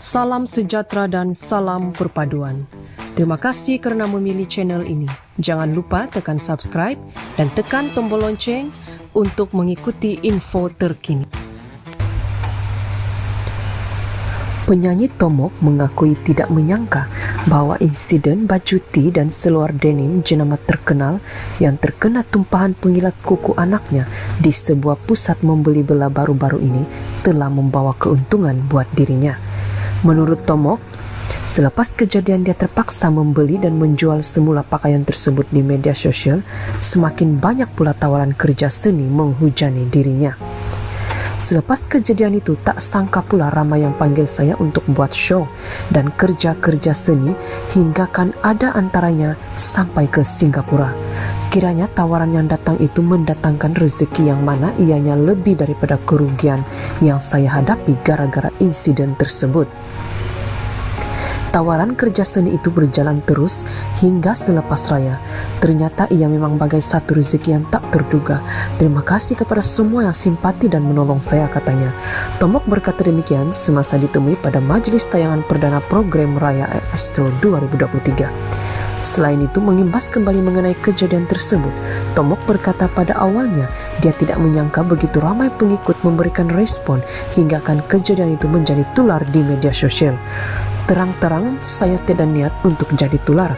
Salam sejahtera dan salam perpaduan. Terima kasih kerana memilih channel ini. Jangan lupa tekan subscribe dan tekan tombol lonceng untuk mengikuti info terkini. Penyanyi Tomok mengakui tidak menyangka bahawa insiden baju tee dan seluar denim jenama terkenal yang terkena tumpahan pengilat kuku anaknya di sebuah pusat membeli bela baru-baru ini telah membawa keuntungan buat dirinya. Menurut Tomok, selepas kejadian dia terpaksa membeli dan menjual semula pakaian tersebut di media sosial, semakin banyak pula tawaran kerja seni menghujani dirinya. Selepas kejadian itu, tak sangka pula ramai yang panggil saya untuk buat show dan kerja-kerja seni hingga kan ada antaranya sampai ke Singapura. Kiranya tawaran yang datang itu mendatangkan rezeki yang mana ianya lebih daripada kerugian yang saya hadapi gara-gara insiden tersebut. Tawaran kerja seni itu berjalan terus hingga selepas raya. Ternyata ia memang bagai satu rezeki yang tak terduga. Terima kasih kepada semua yang simpati dan menolong saya, katanya. Tomok berkata demikian semasa ditemui pada majlis tayangan perdana program Raya Astro 2023. Selain itu, mengimbas kembali mengenai kejadian tersebut, Tomok berkata pada awalnya dia tidak menyangka begitu ramai pengikut memberikan respon hingga kan kejadian itu menjadi tular di media sosial. Terang-terang saya tidak niat untuk jadi tular.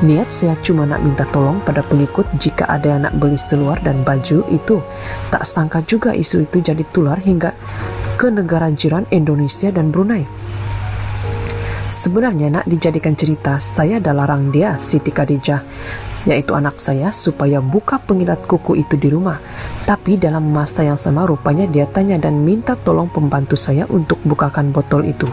Niat saya cuma nak minta tolong pada pengikut jika ada yang nak beli seluar dan baju itu. Tak sangka juga isu itu jadi tular hingga ke negara jiran Indonesia dan Brunei. Sebenarnya nak dijadikan cerita, saya dah larang dia, Siti Khadijah, yaitu anak saya, supaya buka pengilat kuku itu di rumah. Tapi dalam masa yang sama rupanya dia tanya dan minta tolong pembantu saya untuk bukakan botol itu.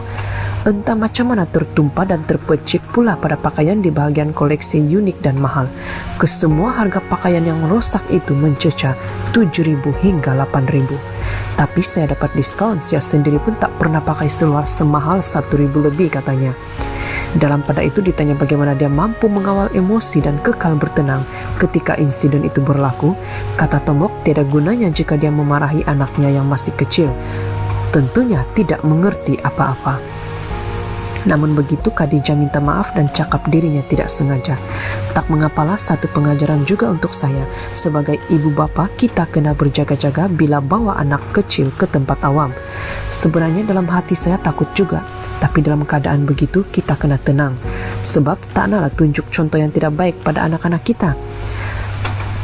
Entah macam mana tertumpah dan terpecik pula pada pakaian di bahagian koleksi unik dan mahal. Kesemua harga pakaian yang rosak itu mencecah 7.000 hingga 8.000. Tapi saya dapat diskaun, saya sendiri pun tak pernah pakai seluar semahal 1.000 lebih, katanya. Dalam pada itu ditanya bagaimana dia mampu mengawal emosi dan kekal bertenang ketika insiden itu berlaku. Kata Tomok, tiada gunanya jika dia memarahi anaknya yang masih kecil. Tentunya tidak mengerti apa-apa. Namun begitu, Khadijah minta maaf dan cakap dirinya tidak sengaja. Tak mengapalah, satu pengajaran juga untuk saya. Sebagai ibu bapa, kita kena berjaga-jaga bila bawa anak kecil ke tempat awam. Sebenarnya dalam hati saya takut juga, tapi dalam keadaan begitu kita kena tenang. Sebab tak naklah tunjuk contoh yang tidak baik pada anak-anak kita.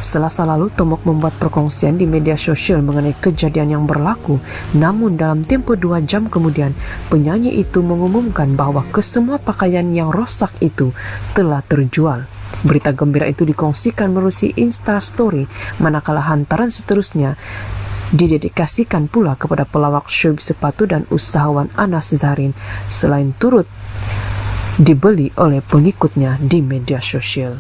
Selasa lalu, Tomok membuat perkongsian di media sosial mengenai kejadian yang berlaku. Namun dalam tempoh 2 jam kemudian, penyanyi itu mengumumkan bahawa kesemua pakaian yang rosak itu telah terjual. Berita gembira itu dikongsikan melalui Instastory, manakala hantaran seterusnya didedikasikan pula kepada pelawak show sepatu dan usahawan Anas Zarin, selain turut dibeli oleh pengikutnya di media sosial.